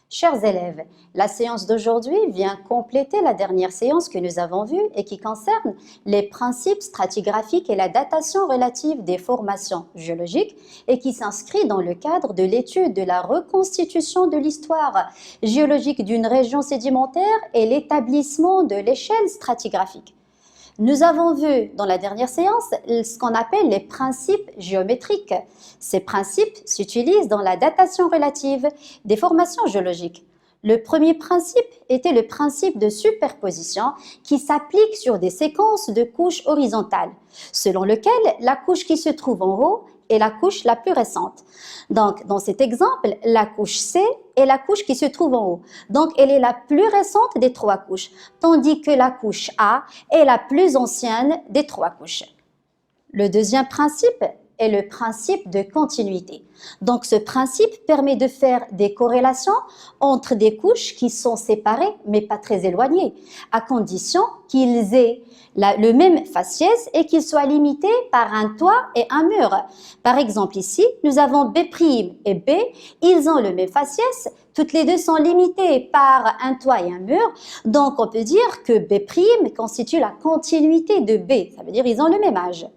Chers élèves, la séance d'aujourd'hui vient compléter la dernière séance que nous avons vue et qui concerne les principes stratigraphiques et la datation relative des formations géologiques et qui s'inscrit dans le cadre de l'étude de la reconstitution de l'histoire géologique d'une région sédimentaire et l'établissement de l'échelle stratigraphique. Nous avons vu dans la dernière séance ce qu'on appelle les principes géométriques. Ces principes s'utilisent dans la datation relative des formations géologiques. Le premier principe était le principe de superposition qui s'applique sur des séquences de couches horizontales, selon lequel la couche qui se trouve en haut est la couche la plus récente. Donc, dans cet exemple, la couche C est la couche qui se trouve en haut. Donc, elle est la plus récente des trois couches, tandis que la couche A est la plus ancienne des trois couches. Le deuxième principe est le principe de continuité. Donc, ce principe permet de faire des corrélations entre des couches qui sont séparées, mais pas très éloignées, à condition qu'ils aient le même faciès et qu'ils soient limités par un toit et un mur. Par exemple, ici, nous avons B' et B, ils ont le même faciès, toutes les deux sont limitées par un toit et un mur, donc on peut dire que B' constitue la continuité de B, ça veut dire qu'ils ont le même âge.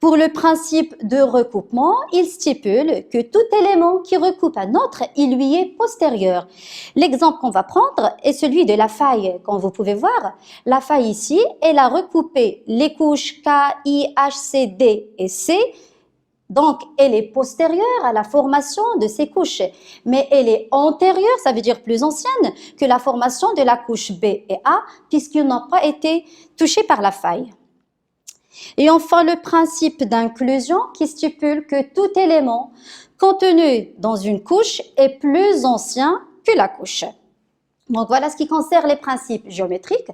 Pour le principe de recoupement, il stipule que tout élément qui recoupe un autre, il lui est postérieur. L'exemple qu'on va prendre est celui de la faille. Comme vous pouvez voir, la faille ici, elle a recoupé les couches K, I, H, C, D et C. Donc, elle est postérieure à la formation de ces couches, mais elle est antérieure, ça veut dire plus ancienne, que la formation de la couche B et A, puisqu'ils n'ont pas été touchés par la faille. Et enfin, le principe d'inclusion qui stipule que tout élément contenu dans une couche est plus ancien que la couche. Donc voilà ce qui concerne les principes géométriques.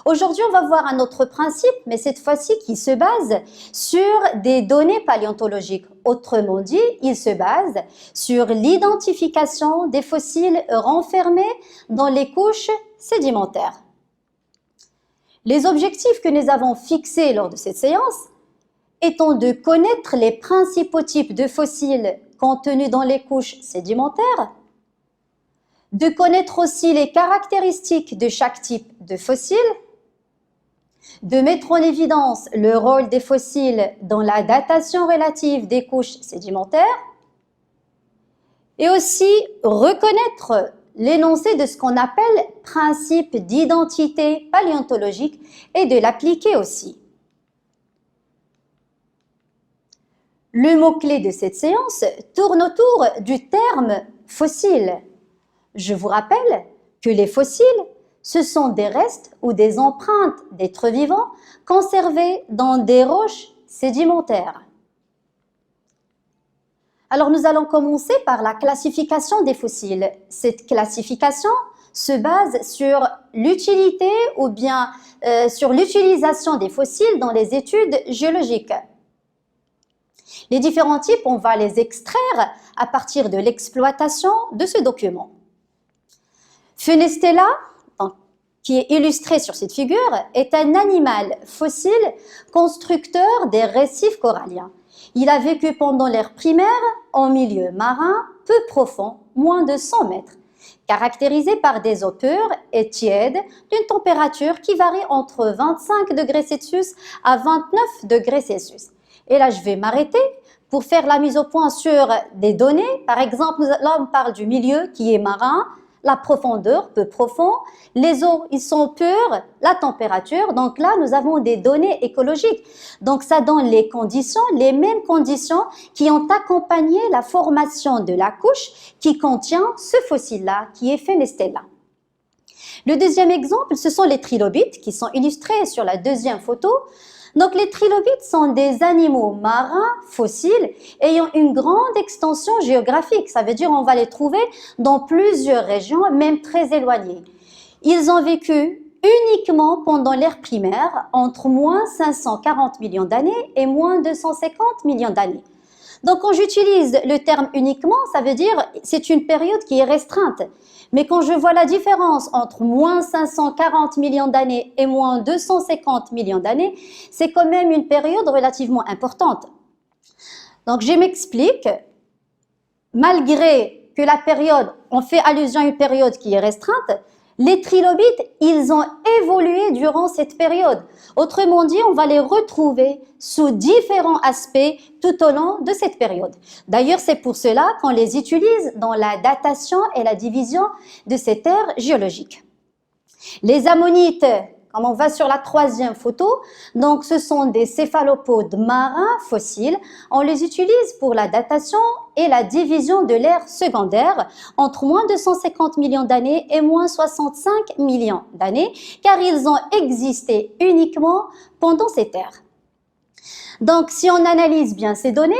Aujourd'hui, on va voir un autre principe, mais cette fois-ci qui se base sur des données paléontologiques. Autrement dit, il se base sur l'identification des fossiles renfermés dans les couches sédimentaires. Les objectifs que nous avons fixés lors de cette séance étant de connaître les principaux types de fossiles contenus dans les couches sédimentaires, de connaître aussi les caractéristiques de chaque type de fossile, de mettre en évidence le rôle des fossiles dans la datation relative des couches sédimentaires et aussi reconnaître l'énoncé de ce qu'on appelle principe d'identité paléontologique et de l'appliquer aussi. Le mot-clé de cette séance tourne autour du terme fossile. Je vous rappelle que les fossiles, ce sont des restes ou des empreintes d'êtres vivants conservés dans des roches sédimentaires. Alors, nous allons commencer par la classification des fossiles. Cette classification se base sur l'utilité ou bien sur l'utilisation des fossiles dans les études géologiques. Les différents types, on va les extraire à partir de l'exploitation de ce document. Fenestella, qui est illustré sur cette figure, est un animal fossile constructeur des récifs coralliens. Il a vécu pendant l'ère primaire en milieu marin peu profond, moins de 100 mètres, caractérisé par des eaux pures et tièdes d'une température qui varie entre 25 degrés Celsius à 29 degrés Celsius. Et là, je vais m'arrêter pour faire la mise au point sur des données. Par exemple, là, on parle du milieu qui est marin, la profondeur, peu profond, les eaux, ils sont pures, la température. Donc là, nous avons des données écologiques. Donc ça donne les conditions, les mêmes conditions qui ont accompagné la formation de la couche qui contient ce fossile-là, qui est Fenestella. Le deuxième exemple, ce sont les trilobites qui sont illustrés sur la deuxième photo. Donc les trilobites sont des animaux marins fossiles ayant une grande extension géographique. Ça veut dire qu'on va les trouver dans plusieurs régions, même très éloignées. Ils ont vécu uniquement pendant l'ère primaire, entre moins 540 millions d'années et moins 250 millions d'années. Donc quand j'utilise le terme uniquement, ça veut dire c'est une période qui est restreinte. Mais quand je vois la différence entre moins 540 millions d'années et moins 250 millions d'années, c'est quand même une période relativement importante. Donc je m'explique, malgré que la période, on fait allusion à une période qui est restreinte, les trilobites, ils ont évolué durant cette période. Autrement dit, on va les retrouver sous différents aspects tout au long de cette période. D'ailleurs, c'est pour cela qu'on les utilise dans la datation et la division de cette ère géologique. Les ammonites, comme on va sur la troisième photo, donc ce sont des céphalopodes marins fossiles. On les utilise pour la datation et la division de l'ère secondaire entre moins de 150 millions d'années et moins 65 millions d'années, car ils ont existé uniquement pendant cette ère. Donc, si on analyse bien ces données,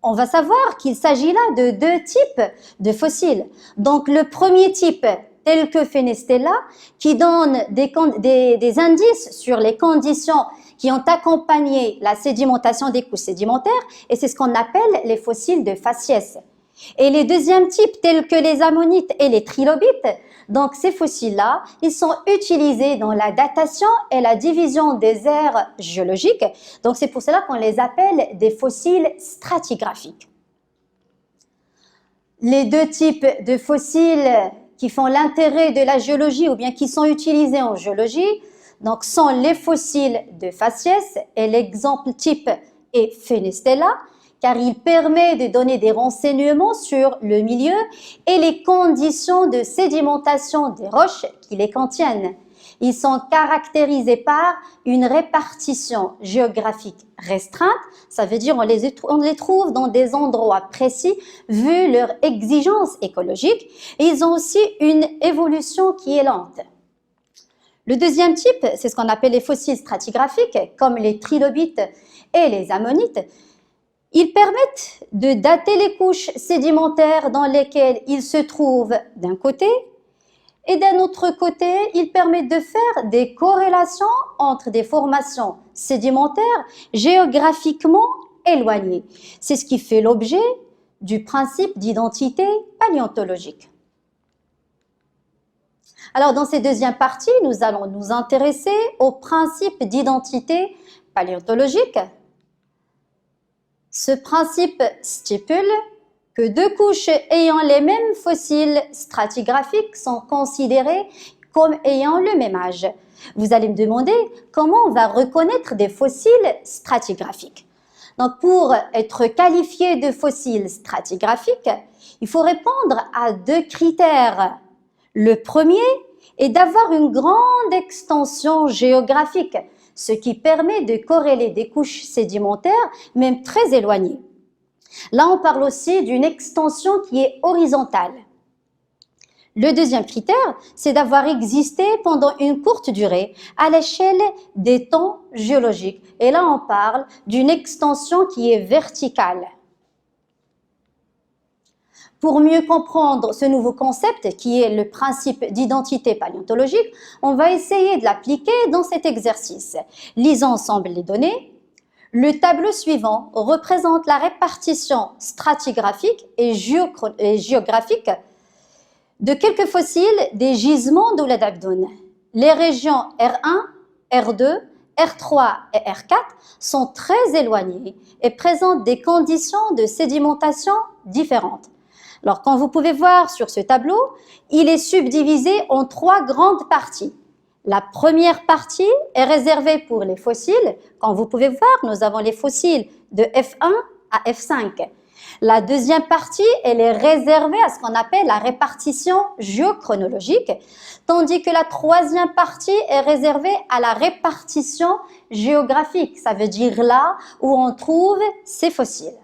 on va savoir qu'il s'agit là de deux types de fossiles. Donc, le premier type, tel que Fenestella, qui donne des indices sur les conditions qui ont accompagné la sédimentation des couches sédimentaires, et c'est ce qu'on appelle les fossiles de faciès. Et les deuxièmes types, tels que les ammonites et les trilobites, donc ces fossiles-là, ils sont utilisés dans la datation et la division des ères géologiques. Donc c'est pour cela qu'on les appelle des fossiles stratigraphiques. Les deux types de fossiles qui font l'intérêt de la géologie ou bien qui sont utilisés en géologie, donc sont les fossiles de faciès, et l'exemple type est Fenestella, car il permet de donner des renseignements sur le milieu et les conditions de sédimentation des roches qui les contiennent. Ils sont caractérisés par une répartition géographique restreinte, ça veut dire on les trouve dans des endroits précis vu leur exigence écologique, et ils ont aussi une évolution qui est lente. Le deuxième type, c'est ce qu'on appelle les fossiles stratigraphiques, comme les trilobites et les ammonites. Ils permettent de dater les couches sédimentaires dans lesquelles ils se trouvent d'un côté, et d'un autre côté, ils permettent de faire des corrélations entre des formations sédimentaires géographiquement éloignées. C'est ce qui fait l'objet du principe d'identité paléontologique. Alors, dans cette deuxième partie, nous allons nous intéresser au principe d'identité paléontologique. Ce principe stipule que deux couches ayant les mêmes fossiles stratigraphiques sont considérées comme ayant le même âge. Vous allez me demander comment on va reconnaître des fossiles stratigraphiques. Donc, pour être qualifié de fossile stratigraphique, il faut répondre à deux critères. Le premier est d'avoir une grande extension géographique, ce qui permet de corréler des couches sédimentaires, même très éloignées. Là, on parle aussi d'une extension qui est horizontale. Le deuxième critère, c'est d'avoir existé pendant une courte durée à l'échelle des temps géologiques. Et là, on parle d'une extension qui est verticale. Pour mieux comprendre ce nouveau concept qui est le principe d'identité paléontologique, on va essayer de l'appliquer dans cet exercice. Lisons ensemble les données. Le tableau suivant représente la répartition stratigraphique et géographique de quelques fossiles des gisements d'Ouladabdoun. Les régions R1, R2, R3 et R4 sont très éloignées et présentent des conditions de sédimentation différentes. Alors, comme vous pouvez voir sur ce tableau, il est subdivisé en trois grandes parties. La première partie est réservée pour les fossiles. Comme vous pouvez voir, nous avons les fossiles de F1 à F5. La deuxième partie, elle est réservée à ce qu'on appelle la répartition géochronologique, tandis que la troisième partie est réservée à la répartition géographique. Ça veut dire là où on trouve ces fossiles.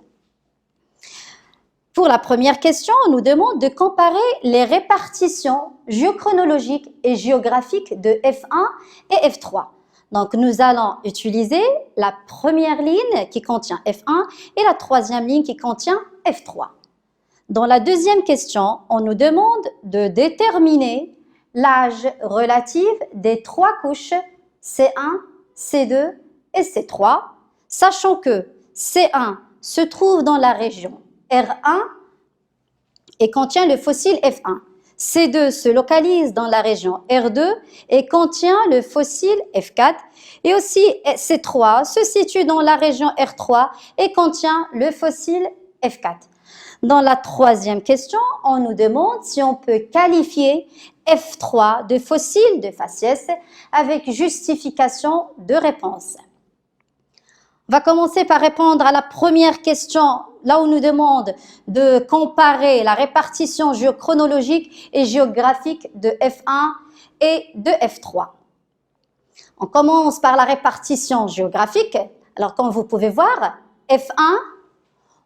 Pour la première question, on nous demande de comparer les répartitions géochronologiques et géographiques de F1 et F3. Donc, nous allons utiliser la première ligne qui contient F1 et la troisième ligne qui contient F3. Dans la deuxième question, on nous demande de déterminer l'âge relatif des trois couches C1, C2 et C3, sachant que C1 se trouve dans la région R1 et contient le fossile F1. C2 se localise dans la région R2 et contient le fossile F4. Et aussi C3 se situe dans la région R3 et contient le fossile F4. Dans la troisième question, on nous demande si on peut qualifier F3 de fossile de faciès avec justification de réponse. On va commencer par répondre à la première question, là où on nous demande de comparer la répartition géochronologique et géographique de F1 et de F3. On commence par la répartition géographique. Alors, comme vous pouvez voir, F1,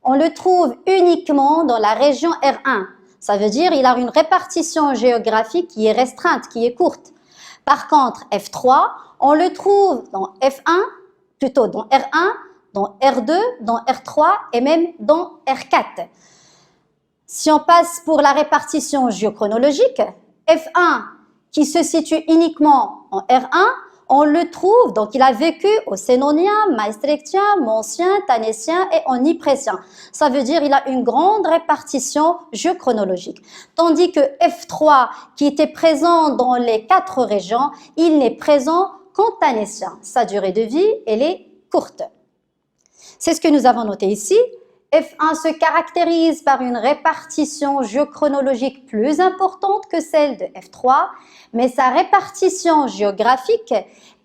on le trouve uniquement dans la région R1. Ça veut dire qu'il a une répartition géographique qui est restreinte, qui est courte. Par contre, F3, on le trouve dans F1, plutôt dans R1, dans R2, dans R3 et même dans R4. Si on passe pour la répartition géochronologique, F1 qui se situe uniquement en R1, on le trouve, donc il a vécu au Sénonien, Maastrichtien, Mancien, Tannétien et en Yprésien. Ça veut dire qu'il a une grande répartition géochronologique. Tandis que F3, qui était présent dans les 4 régions, il n'est présent qu'en Tannétien. Sa durée de vie, elle est courte. C'est ce que nous avons noté ici. F1 se caractérise par une répartition géochronologique plus importante que celle de F3, mais sa répartition géographique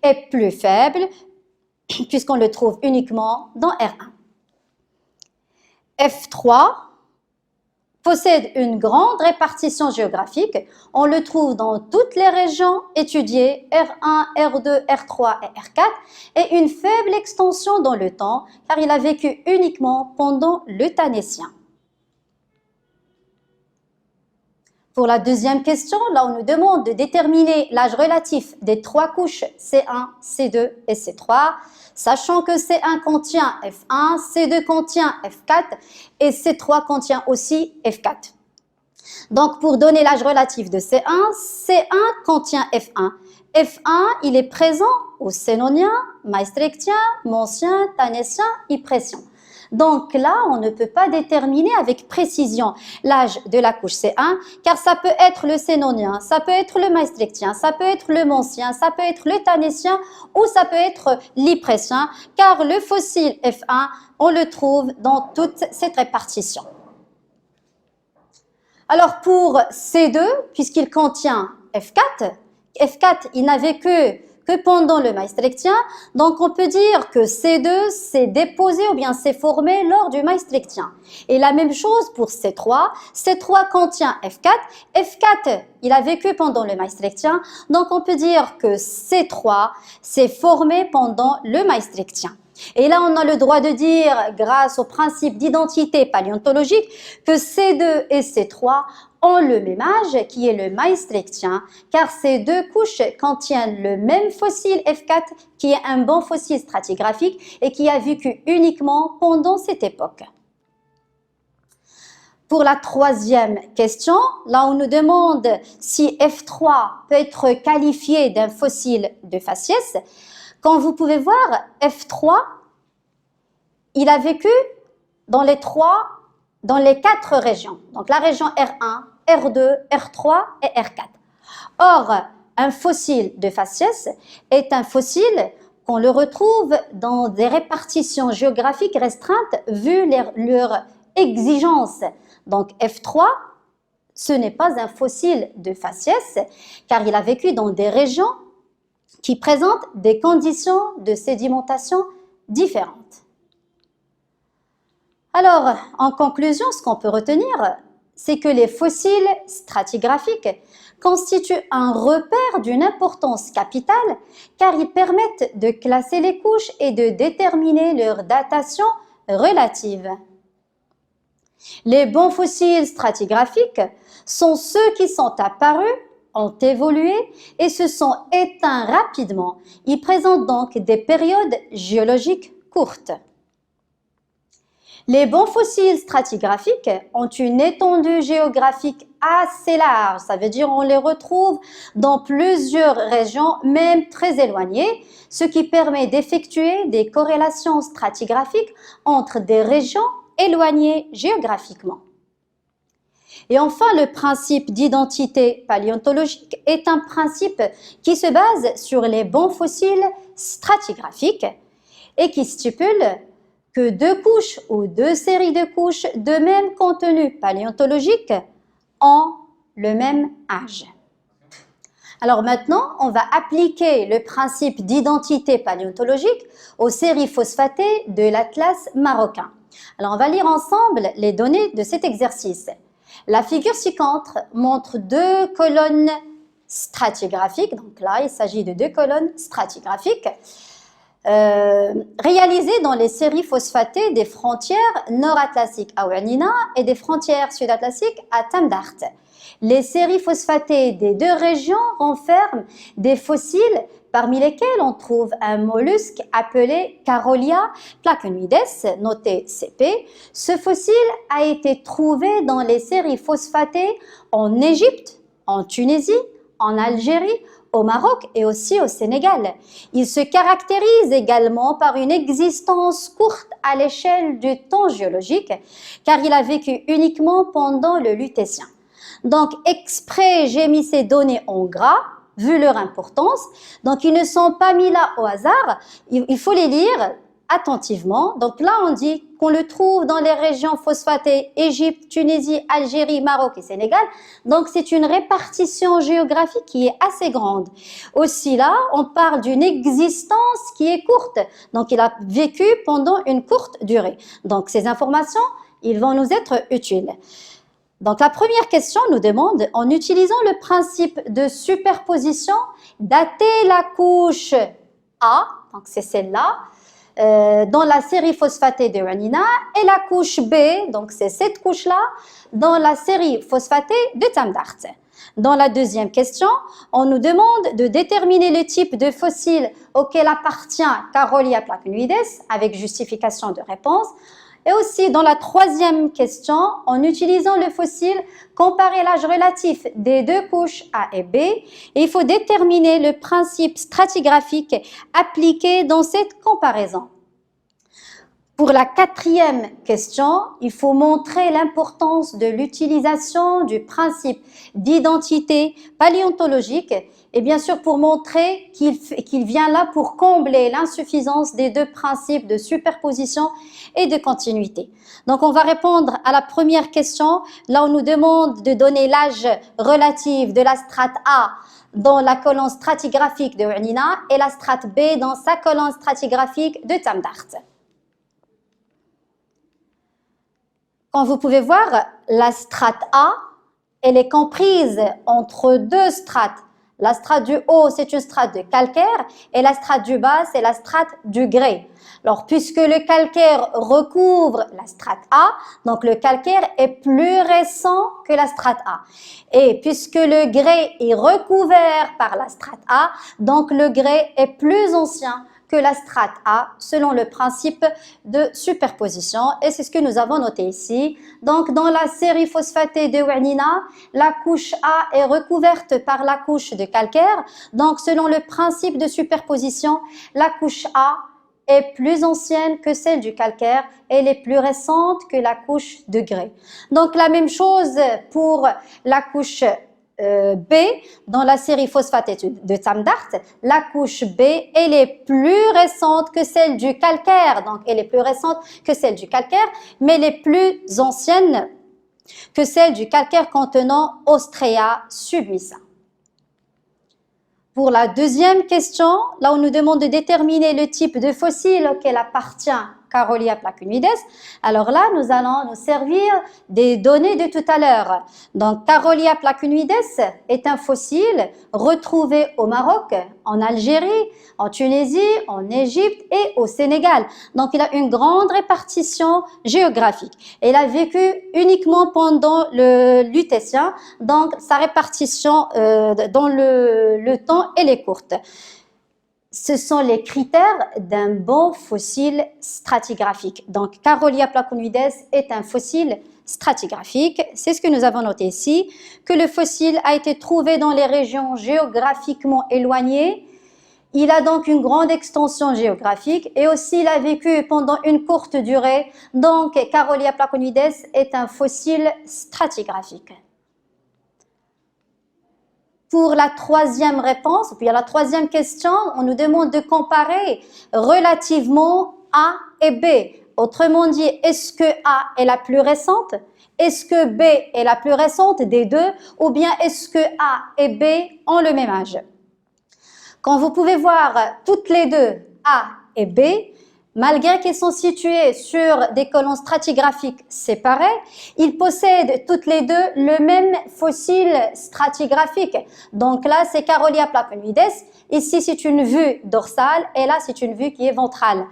est plus faible puisqu'on le trouve uniquement dans R1. F3 possède une grande répartition géographique. On le trouve dans toutes les régions étudiées, R1, R2, R3 et R4, et une faible extension dans le temps, car il a vécu uniquement pendant le Tannétien. Pour la deuxième question, là on nous demande de déterminer l'âge relatif des 3 couches C1, C2 et C3, sachant que C1 contient F1, C2 contient F4 et C3 contient aussi F4. Donc pour donner l'âge relatif de C1, C1 contient F1. F1, il est présent au Sénonien, Maastrichtien, Mancien, Tannétien, Yprésien. Donc là, on ne peut pas déterminer avec précision l'âge de la couche C1, car ça peut être le Sénonien, ça peut être le Maastrichtien, ça peut être le Mancien, ça peut être le Tannétien ou ça peut être l'Yprésien, car le fossile F1, on le trouve dans toute cette répartition. Alors pour C2, puisqu'il contient F4, F4, il n'a vécu que pendant le Maastrichtien, donc on peut dire que C2 s'est déposé ou bien s'est formé lors du Maastrichtien. Et la même chose pour C3, C3 contient F4, F4 il a vécu pendant le Maastrichtien, donc on peut dire que C3 s'est formé pendant le Maastrichtien. Et là, on a le droit de dire, grâce au principe d'identité paléontologique, que C2 et C3 ont le même âge, qui est le Maastrichtien, car ces 2 couches contiennent le même fossile F4, qui est un bon fossile stratigraphique et qui a vécu uniquement pendant cette époque. Pour la troisième question, là on nous demande si F3 peut être qualifié d'un fossile de faciès. Comme vous pouvez voir, F3, il a vécu dans les 4 régions. Donc la région R1, R2, R3 et R4. Or, un fossile de faciès est un fossile qu'on le retrouve dans des répartitions géographiques restreintes vu leur exigence. Donc F3, ce n'est pas un fossile de faciès car il a vécu dans des régions qui présentent des conditions de sédimentation différentes. Alors, en conclusion, ce qu'on peut retenir, c'est que les fossiles stratigraphiques constituent un repère d'une importance capitale car ils permettent de classer les couches et de déterminer leur datation relative. Les bons fossiles stratigraphiques sont ceux qui sont apparus, ont évolué et se sont éteints rapidement. Ils présentent donc des périodes géologiques courtes. Les bons fossiles stratigraphiques ont une étendue géographique assez large, ça veut dire on les retrouve dans plusieurs régions, même très éloignées, ce qui permet d'effectuer des corrélations stratigraphiques entre des régions éloignées géographiquement. Et enfin, le principe d'identité paléontologique est un principe qui se base sur les bons fossiles stratigraphiques et qui stipule que deux couches ou deux séries de couches de même contenu paléontologique ont le même âge. Alors maintenant, on va appliquer le principe d'identité paléontologique aux séries phosphatées de l'Atlas marocain. Alors on va lire ensemble les données de cet exercice. La figure ci-contre montre deux colonnes stratigraphiques, donc là il s'agit de deux colonnes stratigraphiques, réalisées dans les séries phosphatées des frontières nord-atlantiques à Ouanina et des frontières sud-atlantiques à Tamdart. Les séries phosphatées des deux régions renferment des fossiles parmi lesquels on trouve un mollusque appelé Carolia placonoides, noté CP. Ce fossile a été trouvé dans les séries phosphatées en Égypte, en Tunisie, en Algérie, au Maroc et aussi au Sénégal. Il se caractérise également par une existence courte à l'échelle du temps géologique, car il a vécu uniquement pendant le Lutétien. Donc, exprès, j'ai mis ces données en gras, vu leur importance. Donc, ils ne sont pas mis là au hasard. Il faut les lire attentivement. Donc là, on dit qu'on le trouve dans les régions phosphatées Égypte, Tunisie, Algérie, Maroc et Sénégal. Donc, c'est une répartition géographique qui est assez grande. Aussi là, on parle d'une existence qui est courte. Donc, il a vécu pendant une courte durée. Donc, ces informations, ils vont nous être utiles. Donc, la première question nous demande, en utilisant le principe de superposition, dater la couche A, donc c'est celle-là, dans la série phosphatée de Ouanina, et la couche B, donc c'est cette couche-là, dans la série phosphatée de Tamdart. Dans la deuxième question, on nous demande de déterminer le type de fossile auquel appartient Carolia placonoides, avec justification de réponse. Et aussi, dans la troisième question, en utilisant le fossile, comparer l'âge relatif des deux couches A et B. Et il faut déterminer le principe stratigraphique appliqué dans cette comparaison. Pour la quatrième question, il faut montrer l'importance de l'utilisation du principe d'identité paléontologique et bien sûr pour montrer qu'il vient là pour combler l'insuffisance des deux principes de superposition et de continuité. Donc on va répondre à la première question. Là on nous demande de donner l'âge relatif de la strate A dans la colonne stratigraphique de Ouanina et la strate B dans sa colonne stratigraphique de Tamdart. Comme vous pouvez voir, la strate A, elle est comprise entre deux strates. La strate du haut, c'est une strate de calcaire et la strate du bas, c'est la strate du grès. Alors, puisque le calcaire recouvre la strate A, donc le calcaire est plus récent que la strate A. Et puisque le grès est recouvert par la strate A, donc le grès est plus ancien que la strate A selon le principe de superposition et c'est ce que nous avons noté ici. Donc dans la série phosphatée de Ouanina, la couche A est recouverte par la couche de calcaire. Donc selon le principe de superposition, la couche A est plus ancienne que celle du calcaire et elle est plus récente que la couche de grès. Donc la même chose pour la couche B, dans la série phosphatée de Tamdart, la couche B, elle est plus récente que celle du calcaire. Donc, elle est plus récente que celle du calcaire, mais elle est plus ancienne que celle du calcaire contenant Ostrea submissa. Pour la deuxième question, là on nous demande de déterminer le type de fossile auquel appartient Carolia placonoides. Alors là, nous allons nous servir des données de tout à l'heure. Donc, Carolia placonoides est un fossile retrouvé au Maroc, en Algérie, en Tunisie, en Égypte et au Sénégal. Donc, il a une grande répartition géographique. Il a vécu uniquement pendant le Lutétien, donc sa répartition dans le temps, elle est courte. Ce sont les critères d'un bon fossile stratigraphique. Donc, Carolia placonoides est un fossile stratigraphique. C'est ce que nous avons noté ici, que le fossile a été trouvé dans les régions géographiquement éloignées. Il a donc une grande extension géographique et aussi il a vécu pendant une courte durée. Donc, Carolia placonoides est un fossile stratigraphique. Pour la troisième réponse, puis à la troisième question, on nous demande de comparer relativement A et B. Autrement dit, est-ce que A est la plus récente? Est-ce que B est la plus récente des deux? Ou bien est-ce que A et B ont le même âge? Quand vous pouvez voir toutes les deux, A et B, malgré qu'ils sont situés sur des colonnes stratigraphiques séparées, ils possèdent toutes les deux le même fossile stratigraphique. Donc là, c'est Carolia placonoides. Ici, c'est une vue dorsale et là, c'est une vue qui est ventrale.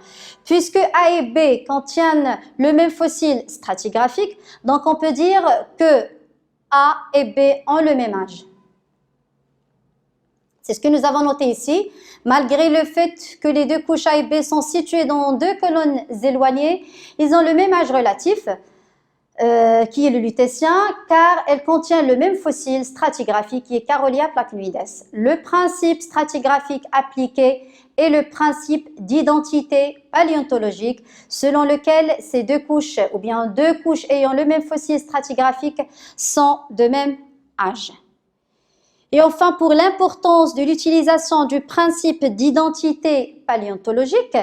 Puisque A et B contiennent le même fossile stratigraphique, donc on peut dire que A et B ont le même âge. C'est ce que nous avons noté ici. Malgré le fait que les deux couches A et B sont situées dans deux colonnes éloignées, ils ont le même âge relatif, qui est le lutétien, car elles contiennent le même fossile stratigraphique qui est Carolia placonoides. Le principe stratigraphique appliqué est le principe d'identité paléontologique, selon lequel ces deux couches, ou bien deux couches ayant le même fossile stratigraphique, sont de même âge. Et enfin, pour l'importance de l'utilisation du principe d'identité paléontologique,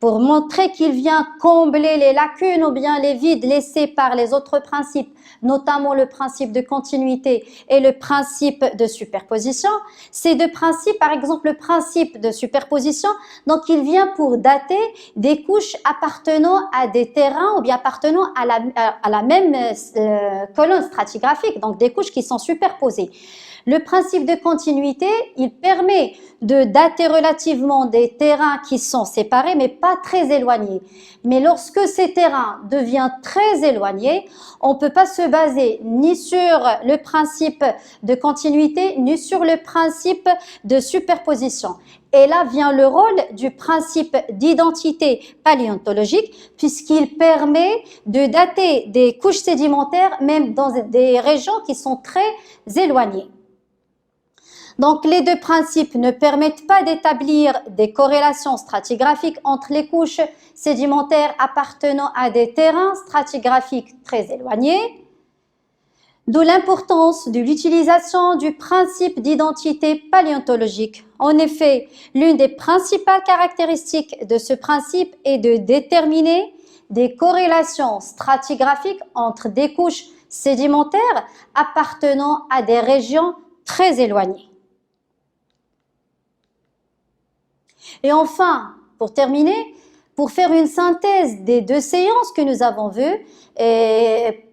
pour montrer qu'il vient combler les lacunes ou bien les vides laissés par les autres principes, notamment le principe de continuité et le principe de superposition. Ces deux principes, par exemple le principe de superposition, donc il vient pour dater des couches appartenant à des terrains ou bien appartenant à la même colonne stratigraphique, donc des couches qui sont superposées. Le principe de continuité, il permet de dater relativement des terrains qui sont séparés, mais pas très éloignés. Mais lorsque ces terrains deviennent très éloignés, on ne peut pas se baser ni sur le principe de continuité, ni sur le principe de superposition. Et là vient le rôle du principe d'identité paléontologique, puisqu'il permet de dater des couches sédimentaires, même dans des régions qui sont très éloignées. Donc, les deux principes ne permettent pas d'établir des corrélations stratigraphiques entre les couches sédimentaires appartenant à des terrains stratigraphiques très éloignés, d'où l'importance de l'utilisation du principe d'identité paléontologique. En effet, l'une des principales caractéristiques de ce principe est de déterminer des corrélations stratigraphiques entre des couches sédimentaires appartenant à des régions très éloignées. Et enfin, pour terminer, pour faire une synthèse des deux séances que nous avons vues et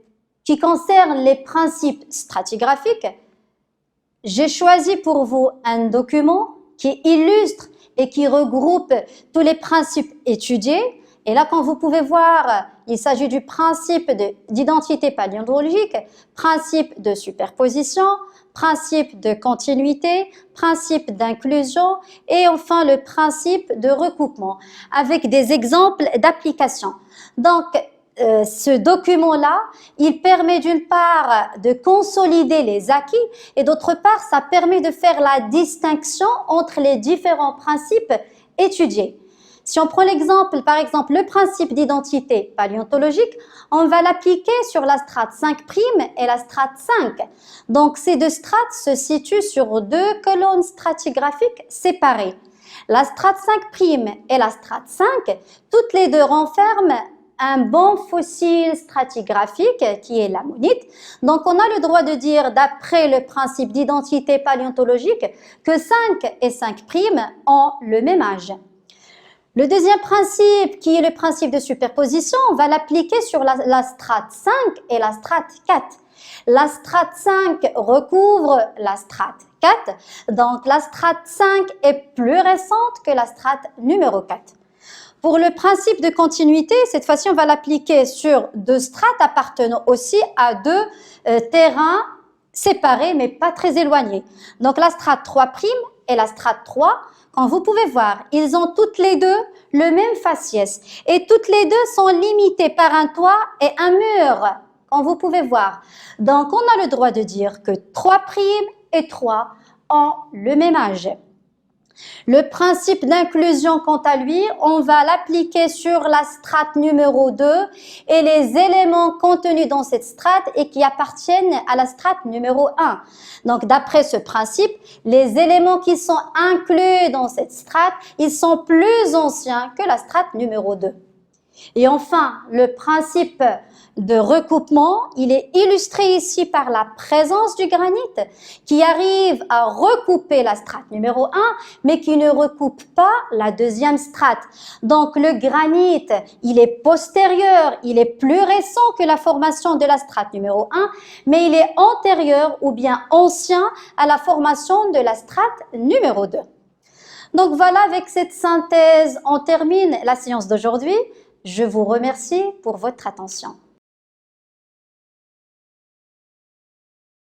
qui concernent les principes stratigraphiques, j'ai choisi pour vous un document qui illustre et qui regroupe tous les principes étudiés. Et là, quand vous pouvez voir, il s'agit du principe d'identité paléontologique, principe de superposition, principe de continuité, principe d'inclusion et enfin le principe de recoupement avec des exemples d'application. Donc, ce document-là, il permet d'une part de consolider les acquis et d'autre part, ça permet de faire la distinction entre les différents principes étudiés. Si on prend l'exemple, par exemple, le principe d'identité paléontologique, on va l'appliquer sur la strate 5' et la strate 5. Donc, ces deux strates se situent sur deux colonnes stratigraphiques séparées. La strate 5' et la strate 5, toutes les deux renferment un bon fossile stratigraphique qui est l'ammonite. Donc, on a le droit de dire, d'après le principe d'identité paléontologique, que 5 et 5' ont le même âge. Le deuxième principe, qui est le principe de superposition, on va l'appliquer sur la strate 5 et la strate 4. La strate 5 recouvre la strate 4, donc la strate 5 est plus récente que la strate numéro 4. Pour le principe de continuité, cette fois-ci, on va l'appliquer sur deux strates appartenant aussi à deux terrains séparés, mais pas très éloignés. Donc la strate 3' et la strate 3, quand vous pouvez voir, ils ont toutes les deux le même faciès et toutes les deux sont limitées par un toit et un mur, quand vous pouvez voir. Donc, on a le droit de dire que 3' et 3 ont le même âge. Le principe d'inclusion, quant à lui, on va l'appliquer sur la strate numéro 2 et les éléments contenus dans cette strate et qui appartiennent à la strate numéro 1. Donc, d'après ce principe, les éléments qui sont inclus dans cette strate, ils sont plus anciens que la strate numéro 2. Et enfin, le principe de recoupement, il est illustré ici par la présence du granit qui arrive à recouper la strate numéro 1, mais qui ne recoupe pas la deuxième strate. Donc le granit, il est postérieur, il est plus récent que la formation de la strate numéro 1, mais il est antérieur ou bien ancien à la formation de la strate numéro 2. Donc voilà, avec cette synthèse, on termine la séance d'aujourd'hui. Je vous remercie pour votre attention.